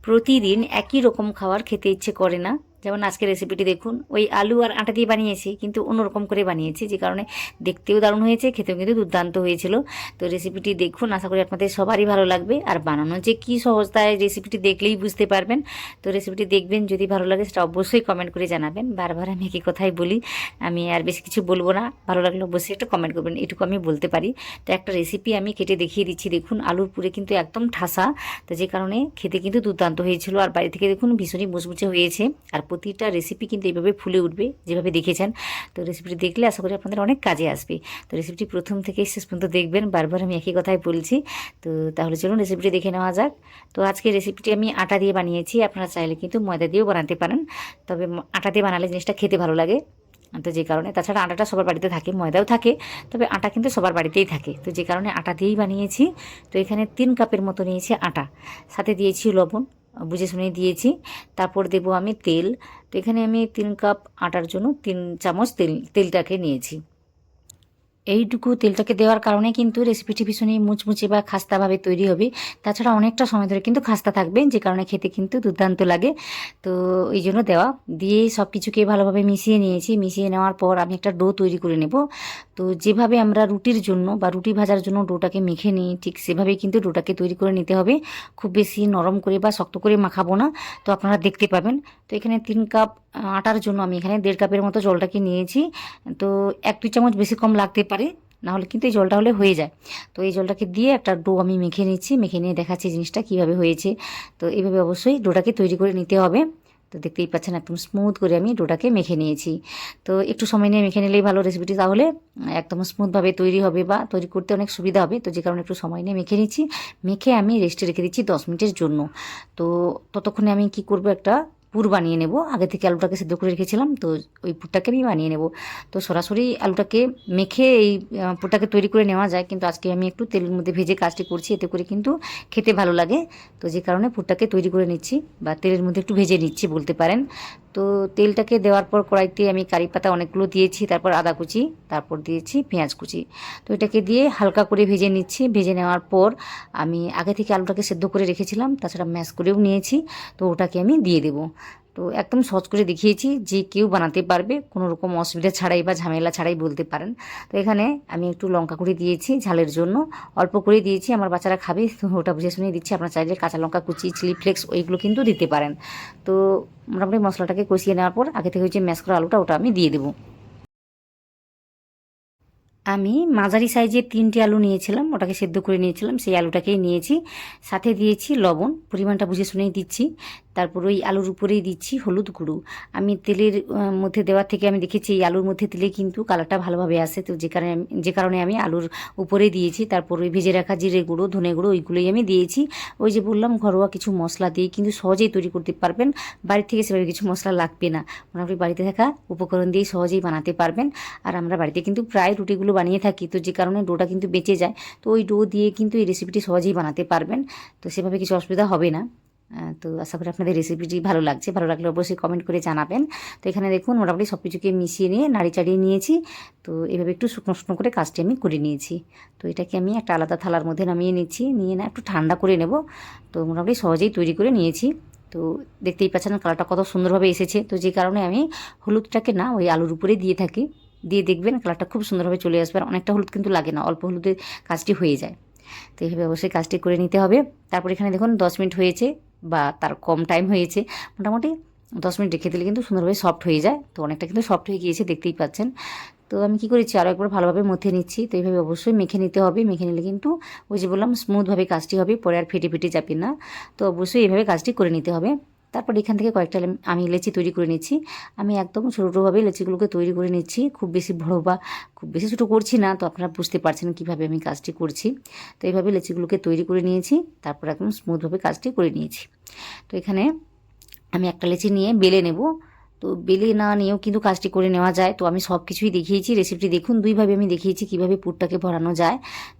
প্রতিদিন একই রকম খাবার খেতে ইচ্ছে করে না। যেমন আজকের রেসিপিটি দেখুন, ওই আলু আর আটা দিয়ে বানিয়েছি, কিন্তু অন্যরকম করে বানিয়েছি, যে কারণে দেখতেও দারুণ হয়েছে, খেতেও কিন্তু দুর্দান্ত হয়েছিল। তো রেসিপিটি দেখুন, আশা করি আপনাদের সবারই ভালো লাগবে। আর বানানো যে কী সহজ, তাই রেসিপিটি দেখলেই বুঝতে পারবেন। তো রেসিপিটি দেখবেন, যদি ভালো লাগে সেটা অবশ্যই কমেন্ট করে জানাবেন। বারবার আমি একই কথাই বলি, আমি আর বেশি কিছু বলবো না। ভালো লাগলে অবশ্যই একটা কমেন্ট করবেন, এটুকু আমি বলতে পারি। তো একটা রেসিপি আমি কেটে দেখিয়ে দিচ্ছি। দেখুন, আলুর পুরে কিন্তু একদম ঠাসা, তো যে কারণে খেতে কিন্তু দুর্দান্ত হয়েছিল। আর বাড়ি থেকে দেখুন ভীষণই মুচমুচে হয়েছে। আর প্রতিটা রেসিপি কিন্তু এইভাবে ফুলে উঠবে, যেভাবে দেখেছেন। তো রেসিপিটি দেখলে আশা করি আপনাদের অনেক কাজে আসবে। তো রেসিপিটি প্রথম থেকে শেষ পর্যন্ত দেখবেন, বারবার আমি একই কথাই বলছি। তো তাহলে চলুন রেসিপিটি দেখে নেওয়া যাক। তো আজকে রেসিপিটি আমি আটা দিয়ে বানিয়েছি, আপনারা চাইলে কিন্তু ময়দা দিয়েও বানাতে পারেন, তবে আটা দিয়ে বানালে জিনিসটা খেতে ভালো লাগে। তো যে কারণে, তাছাড়া আটাটা সবার বাড়িতে থাকে, ময়দাও থাকে, তবে আটা কিন্তু সবার বাড়িতেই থাকে। তো যে কারণে আটা দিয়েই বানিয়েছি। তো এখানে 3 কাপের মতো নিয়েছি আটা, সাথে দিয়েছি লবণ, বুঝে শুনে দিয়েছি। তারপর দেবো আমি তেল। তো এখানে আমি 3 কাপ আটার জন্য 3 চামচ তেলটাকে নিয়েছি। এইটুকু তেলটাকে দেওয়ার কারণে কিন্তু রেসিপিটি ভীষণই মুচমুচে বা খাস্তাভাবে তৈরি হবে। তাছাড়া অনেকটা সময় ধরে কিন্তু খাস্তা থাকবে, যে কারণে খেতে কিন্তু দুর্দান্ত লাগে। তো এই জন্য দেওয়া, দিয়ে সব কিছুকে ভালোভাবে মিশিয়ে নিয়েছি। মিশিয়ে নেওয়ার পর আমি একটা ডো তৈরি করে নেব। তো যেভাবে আমরা রুটির জন্য বা রুটি ভাজার জন্য ডোটাকে মেখে নিই, ঠিক সেভাবেই কিন্তু ডোটাকে তৈরি করে নিতে হবে। খুব বেশি নরম করে বা শক্ত করে মাখাবো না। তো আপনারা দেখতে পাবেন। তো এখানে 3 কাপ আটার জন্য আমি এখানে 1.5 কাপের মতো জলটাকে নিয়েছি। তো 1-2 চামচ বেশি কম লাগতে পারে, নাহলে কিন্তু এই জলটা হলে হয়ে যায়। তো এই জলটাকে দিয়ে একটা ডো আমি মেখে নিচ্ছি, মেখে নিয়ে দেখাচ্ছি জিনিসটা কীভাবে হয়েছে। তো এইভাবে অবশ্যই ডোটাকে তৈরি করে নিতে হবে। তো দেখতেই পাচ্ছেন একদম স্মুথ করে আমি ডোটাকে মেখে নিয়েছি। তো একটু সময় নিয়ে মেখে নিলেই ভালো রেসিপিটি, তাহলে একদম স্মুথভাবে তৈরি হবে বা তৈরি করতে অনেক সুবিধা হবে। তো যে কারণে একটু সময় নিয়ে মেখে নিচ্ছি। মেখে আমি রেস্টে রেখে দিচ্ছি 10 মিনিটের জন্য। তো ততক্ষণে আমি কি করব, একটা পুর বানিয়ে নেব। আগে থেকে আলুটাকে সেদ্ধ করে রেখেছিলাম, তো ওই পুরটাকে আমি বানিয়ে নেব। তো সরাসরি আলুটাকে মেখে এই পুরটাকে তৈরি করে নেওয়া যায়, কিন্তু আজকে আমি একটু তেলের মধ্যে ভেজে কাজটি করছি, এতে করে কিন্তু খেতে ভালো লাগে। তো যে কারণে পুরটাকে তৈরি করে নিচ্ছি, বা তেলের মধ্যে একটু ভেজে নিচ্ছি বলতে পারেন। তো তেলটাকে দেওয়ার পর কড়াইতে আমি কারি পাতা অনেকগুলো দিয়েছি, তারপর আদা কুচি, তারপর দিয়েছি পেঁয়াজ কুচি। তো এটাকে দিয়ে হালকা করে ভেজে নিচ্ছি। ভেজে নেওয়ার পর আমি আগে থেকে আলুটাকে সেদ্ধ করে রেখেছিলাম, তাছাড়া ম্যাশ করেও নিয়েছি। তো ওটাকে আমি দিয়ে দেবো। তো একদম সহজ করে দেখিয়েছি, যে কেউ বানাতে পারবে, কোনো রকম অসুবিধা ছাড়াই বা ঝামেলা ছাড়াই বলতে পারেন। তো এখানে আমি একটু লঙ্কা কুড়ি দিয়েছি ঝালের জন্য, অল্প করে দিয়েছি, আমার বাচ্চারা খাবে, তো ওটা বুঝে শুনে দিচ্ছি। আপনারা চাইলে কাঁচা লঙ্কা কুচি, চিলি ফ্লেক্স ওইগুলো কিন্তু দিতে পারেন। তো মোটামুটি মশলাটাকে কষিয়ে নেওয়ার পর আগে থেকে যে ম্যাশ করা আলুটা, ওটা আমি দিয়ে দেবো। আমি মাঝারি সাইজের 3টি আলু নিয়েছিলাম, ওটাকে সেদ্ধ করে নিয়েছিলাম, সেই আলুটাকেই নিয়েছি। সাথে দিয়েছি লবণ, পরিমাণটা বুঝে শুনেই দিচ্ছি। তারপর ওই আলুর উপরেই দিচ্ছি হলুদ গুঁড়ো। আমি তেলের মধ্যে দেওয়ার থেকে আমি দেখেছি এই আলুর মধ্যে দিলে কিন্তু কালারটা ভালোভাবে আসে। তো যে কারণে আমি আলুর উপরেই দিয়েছি। তারপর ওই ভেজে রাখা জিরে গুঁড়ো, ধনে গুঁড়ো, ওইগুলোই আমি দিয়েছি। ওই যে বললাম, ঘরোয়া কিছু মশলা দিয়ে কিন্তু সহজেই তৈরি করতে পারবেন। বাড়ি থেকে সেভাবে কিছু মশলা লাগবে না, মোটামুটি বাড়িতে থাকা উপকরণ দিয়েই সহজেই বানাতে পারবেন। আর আমরা বাড়িতে কিন্তু প্রায় রুটিগুলো বানিয়ে থাকি, তো যে কারণে ডোটা কিন্তু বেঁচে যায়। তো ওই ডো দিয়ে কিন্তু এই রেসিপিটি সহজেই বানাতে পারবেন। তো সেভাবে কিছু অসুবিধা হবে না। তো আশা করি আপনাদের রেসিপিটি ভালো লাগছে। ভালো লাগলে অবশ্যই কমেন্ট করে জানাবেন। তো এখানে দেখুন মোটামুটি সব কিছুকে মিশিয়ে নিয়ে নাড়ি চাড়িয়ে নিয়েছি। তো এভাবে একটু শুকনো শুকনো করে কাজটি আমি করে নিয়েছি। তো এটাকে আমি একটা আলাদা থালার মধ্যে নামিয়ে নিচ্ছি, নিয়ে না একটু ঠান্ডা করে নেব। তো মোটামুটি সহজেই তৈরি করে নিয়েছি। তো দেখতেই পাচ্ছেন কালারটা কত সুন্দরভাবে এসেছে। তো যে কারণে আমি হলুদটাকে না ওই আলুর উপরে দিয়ে থাকি, দিয়ে দেখবেন কালারটা খুব সুন্দরভাবে চলে আসবে। আর অনেকটা হলুদ কিন্তু লাগে না, অল্প হলুদে কাজটি হয়ে যায়। তো এইভাবে অবশ্যই কাজটি করে নিতে হবে। তারপর এখানে দেখুন 10 মিনিট হয়েছে, বা তার কম টাইম হয়েছে। মোটামুটি 10 মিনিট রেখে দিলে কিন্তু সুন্দরভাবে সফট হয়ে যায়। তো অনেকটা কিন্তু সফট হয়ে গিয়েছে, দেখতেই পাচ্ছেন। তো আমি কী করেছি, আরও একবার ভালোভাবে মথে নিচ্ছি। তো এইভাবে অবশ্যই মেখে নিতে হবে। মেখে নিলে কিন্তু ওই যে বললাম স্মুথভাবে কাজটি হবে, পরে আর ফেটে ফেটে যাবে না। তো অবশ্যই এইভাবে কাজটি করে নিতে হবে। তারপর এখান থেকে কয়েকটা আমি লেচি তৈরি করে নিচ্ছি। আমি একদম ছোটো ছোটোভাবে লেচিগুলোকে তৈরি করে নিচ্ছি, খুব বেশি বড়ো বা খুব বেশি ছোটো করছি না। তো আপনারা বুঝতে পারছেন কীভাবে আমি কাজটি করছি। তো এইভাবে লেচিগুলোকে তৈরি করে নিয়েছি, তারপর একদম স্মুথভাবে কাজটি করে নিয়েছি। তো এখানে আমি একটা লেচি নিয়ে বেলে নেব। তো বেলে না নিয়েও কিন্তু কাজটি করে নেওয়া যায়। তো আমি সব কিছুই দেখিয়েছি, রেসিপিটি দেখুন, দুইভাবে আমি দেখিয়েছি কীভাবে পুরটাকে ভরানো যায়।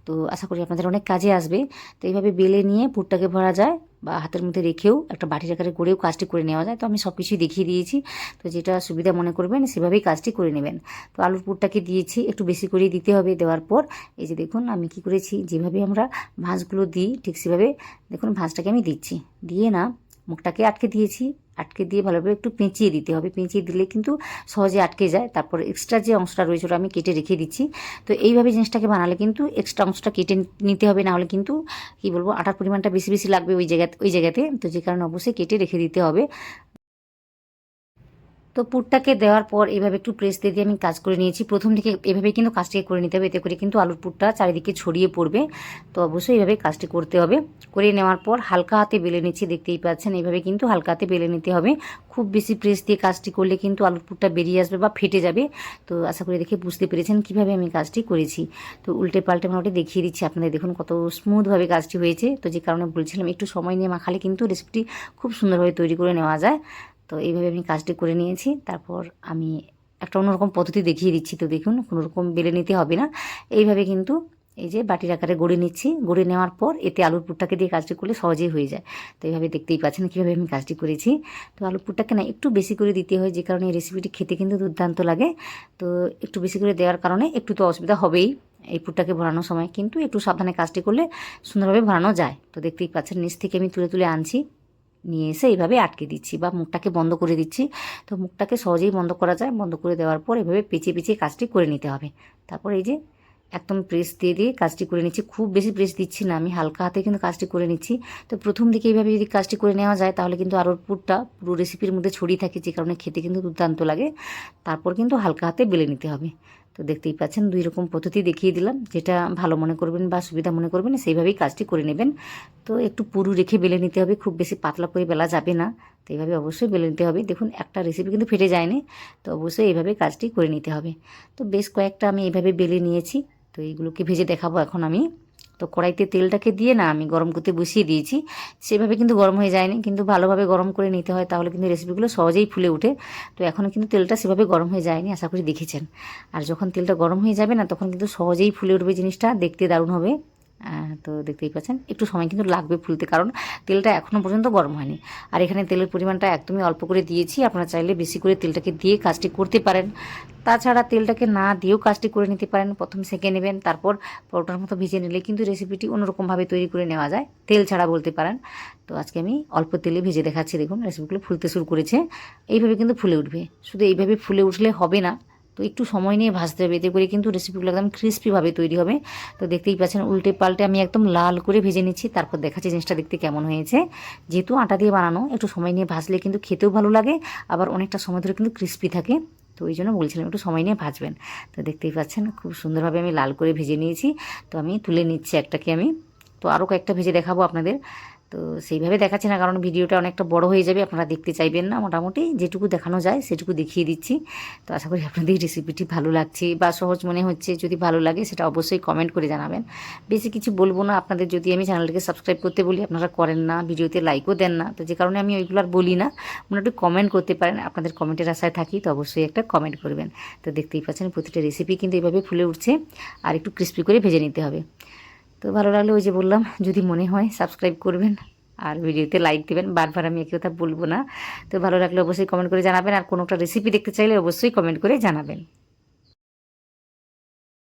তো আশা করি আপনাদের অনেক কাজে আসবে। তো এইভাবে বেলে নিয়ে পুরটাকে ভরা যায়, বা হাতের মধ্যে রেখেও একটা বাটির আকারে করেও কাজটি করে নেওয়া যায়। তো আমি সব কিছুই দেখিয়ে দিয়েছি। তো যেটা সুবিধা মনে করবেন সেভাবেই কাজটি করে নেবেন। তো আলুর পুরটাকে দিয়েছি, একটু বেশি করেই দিতে হবে। দেওয়ার পর এই যে দেখুন আমি কি করেছি, যেভাবে আমরা ভাঁজগুলো দিই ঠিক সেভাবে দেখুন ভাঁজটাকে আমি দিচ্ছি। দিয়ে না মুখটাকে আটকে দিয়েছি। আটকে দিয়ে ভালোভাবে একটু পেঁচিয়ে দিতে হবে, পেঁচিয়ে দিলে কিন্তু সহজে আটকে যায়। তারপর এক্সট্রা যে অংশটা রয়েছে ওটা আমি কেটে রেখে দিচ্ছি। তো এইভাবে জিনিসটাকে বানালে কিন্তু এক্সট্রা অংশটা কেটে নিতে হবে, নাহলে কিন্তু কী বলবো আটার পরিমাণটা বেশি বেশি লাগবে ওই জায়গাতে। তো যে কারণে অবশ্যই কেটে রেখে দিতে হবে। তো পুরটাকে দেওয়ার পর এভাবে একটু প্রেস দিয়ে দিয়ে আমি কাজ করে নিয়েছি। প্রথম থেকে এভাবে কিন্তু কাজটিকে করে নিতে হবে, এতে করে কিন্তু আলুর পুরটা চারিদিকে ছড়িয়ে পড়বে। তো অবশ্যই এইভাবে কাজটি করতে হবে। করে নেওয়ার পর হালকা হাতে বেলে নিচ্ছি, দেখতেই পাচ্ছেন এইভাবে কিন্তু হালকা হাতে বেলে নিতে হবে। খুব বেশি প্রেস দিয়ে কাজটি করলে কিন্তু আলুর পুরটা বেরিয়ে আসবে বা ফেটে যাবে। তো আশা করি দেখে বুঝতে পেরেছেন কীভাবে আমি কাজটি করেছি। তো উল্টে পাল্টে মোটামুটি দেখিয়ে দিচ্ছি আপনাদের, দেখুন কত স্মুথভাবে কাজটি হয়েছে। তো যে কারণে বলছিলাম একটু সময় নিয়ে মাখালে কিন্তু রেসিপিটি খুব সুন্দরভাবে তৈরি করে নেওয়া যায়। তো এইভাবে আমি কাজটি করে নিয়েছি। তারপর আমি একটা অন্যরকম পদ্ধতি দেখিয়ে দিচ্ছি। তো দেখুন কোনোরকম বেলে নিতে হবে না, এইভাবে কিন্তু এই যে বাটির আকারে গড়ে নিচ্ছি। গড়ে নেওয়ার পর এতে আলুর পুরটাকে দিয়ে কাজটি করলে সহজেই হয়ে যায়। তো এইভাবে দেখতেই পাচ্ছেন কীভাবে আমি কাজটি করেছি। তো আলুর পুরটাকে না একটু বেশি করে দিতে হয়, যে কারণে এই রেসিপিটি খেতে কিন্তু দুর্দান্ত লাগে। তো একটু বেশি করে দেওয়ার কারণে একটু তো অসুবিধা হবেই এই পুরটাকে ভরানোর সময়, কিন্তু একটু সাবধানে কাজটি করলে সুন্দরভাবে ভরানো যায়। তো দেখতেই পাচ্ছেন নিচ থেকে আমি তুলে তুলে আনছি, নিয়ে এসে এইভাবে আটকে দিচ্ছি বা মুখটাকে বন্ধ করে দিচ্ছি। তো মুখটাকে সহজেই বন্ধ করা যায়। বন্ধ করে দেওয়ার পর এভাবে পেঁচিয়ে পেঁচিয়ে কাজটি করে নিতে হবে। তারপর এই যে একদম প্রেস দিয়ে দিয়ে কাজটি করে নিচ্ছি। খুব বেশি প্রেস দিচ্ছি না, আমি হালকা হাতে কিন্তু কাজটি করে নিচ্ছি। তো প্রথম দিকে এইভাবে যদি কাজটি করে নেওয়া যায় তাহলে কিন্তু আলুর পুরটা পুরো রেসিপির মধ্যে ছড়িয়ে থাকে, যে কারণে খেতে কিন্তু দুর্দান্ত লাগে। তারপর কিন্তু হালকা হাতে বেলে নিতে হবে। তো দেখতেই পাচ্ছেন 2 রকম পদ্ধতি দেখিয়ে দিলাম, যেটা ভালো মনে করবেন বা সুবিধা মনে করবেন সেইভাবেই কাজটি করে নেবেন। তো একটু পুরু রেখে বেলে নিতে হবে, খুব বেশি পাতলা করে বেলা যাবে না। তো এইভাবে অবশ্যই বেলে নিতে হবে। দেখুন একটা রেসিপি কিন্তু ফেটে যায়নি। তো অবশ্যই এইভাবে কাজটি করে নিতে হবে। তো বেশ কয়েকটা আমি এইভাবে বেলে নিয়েছি। তো এইগুলোকে ভেজে দেখাবো এখন আমি। তো কড়াইতে তেলটাকে দিয়ে না আমি গরম করতে বসিয়ে দিয়েছি। সেভাবে কিন্তু গরম হয়ে যায়নি, কিন্তু ভালোভাবে গরম করে নিতে হয়, তাহলে কিন্তু রেসিপিগুলো সহজেই ফুলে ওঠে। তো এখনও কিন্তু তেলটা সেভাবে গরম হয়ে যায়নি, আশা করি দেখেছেন। আর যখন তেলটা গরম হয়ে যাবে না তখন কিন্তু সহজেই ফুলে উঠবে জিনিসটা, দেখতে দারুণ হবে। তো দেখতেই পাচ্ছেন একটু সময় কিন্তু লাগবে ফুলতে, কারণ তেলটা এখনও পর্যন্ত গরম হয়নি। আর এখানে তেলের পরিমাণটা একদমই অল্প করে দিয়েছি, আপনারা চাইলে বেশি করে তেলটাকে দিয়ে কাজটি করতে পারেন। তাছাড়া তেলটাকে না দিয়েও কাজটি করে নিতে পারেন। প্রথম সেঁকে নেবেন, তারপর পরোটার মতো ভেজে নিলে কিন্তু রেসিপিটি অন্যরকমভাবে তৈরি করে নেওয়া যায়, তেল ছাড়া বলতে পারেন। তো আজকে আমি অল্প তেলে ভেজে দেখাচ্ছি, দেখুন রেসিপিগুলো ফুলতে শুরু করেছে। এইভাবে কিন্তু ফুলে উঠবে, শুধু এইভাবে ফুলে উঠলে হবে না, তো একটু সময় নিয়ে ভাজতে হবে, এতে করে কিন্তু রেসিপিগুলো একদম ক্রিস্পিভাবে তৈরি হবে। তো দেখতেই পাচ্ছেন উল্টে পাল্টে আমি একদম লাল করে ভেজে নিচ্ছি, তারপর দেখাচ্ছি জিনিসটা দেখতে কেমন হয়েছে। যেহেতু আটা দিয়ে বানানো, একটু সময় নিয়ে ভাজলে কিন্তু খেতেও ভালো লাগে, আবার অনেকটা সময় ধরে কিন্তু ক্রিস্পি থাকে। তো ওই জন্য বলছিলাম একটু সময় নিয়ে ভাজবেন। তো দেখতেই পাচ্ছেন খুব সুন্দরভাবে আমি লাল করে ভেজে নিয়েছি। তো আমি তুলে নিচ্ছি একটাকে আমি। তো আরও কয়েকটা ভেজে দেখাবো আপনাদের। তো সেইভাবে দেখাচ্ছি না, কারণ ভিডিওটা অনেকটা বড় হয়ে যাবে, আপনারা দেখতে চাইবেন না। মোটামুটি যেটুকু দেখানো যায় সেটুকু দেখিয়ে দিচ্ছি। তো আশা করি আপনাদের রেসিপিটি ভালো লাগছে বা সহজ মনে হচ্ছে। যদি ভালো লাগে সেটা অবশ্যই কমেন্ট করে জানাবেন। বেশি কিছু বলবো না আপনাদের, যদি আমি চ্যানেলটাকে সাবস্ক্রাইব করতে বলি আপনারা করেন না, ভিডিওতে লাইকও দেন না। তো যে কারণে আমি ওইগুলো আর বলি না, মোটামুটি কমেন্ট করতে পারেন, আপনাদের কমেন্টের আশায় থাকি। তো অবশ্যই একটা কমেন্ট করবেন। তো দেখতেই পাচ্ছেন প্রতিটা রেসিপি কিন্তু এভাবে ফুলে উঠছে, আর একটু ক্রিস্পি করে ভেজে নিতে হবে। তো ভালো লাগলে ওই যে বললাম, যদি মনে হয় সাবস্ক্রাইব করবেন আর ভিডিওতে লাইক দেবেন। বারবার আমি একই কথা বলবো না। তো ভালো লাগলে অবশ্যই কমেন্ট করে জানাবেন, আর কোনো একটা রেসিপি দেখতে চাইলে অবশ্যই কমেন্ট করে জানাবেন।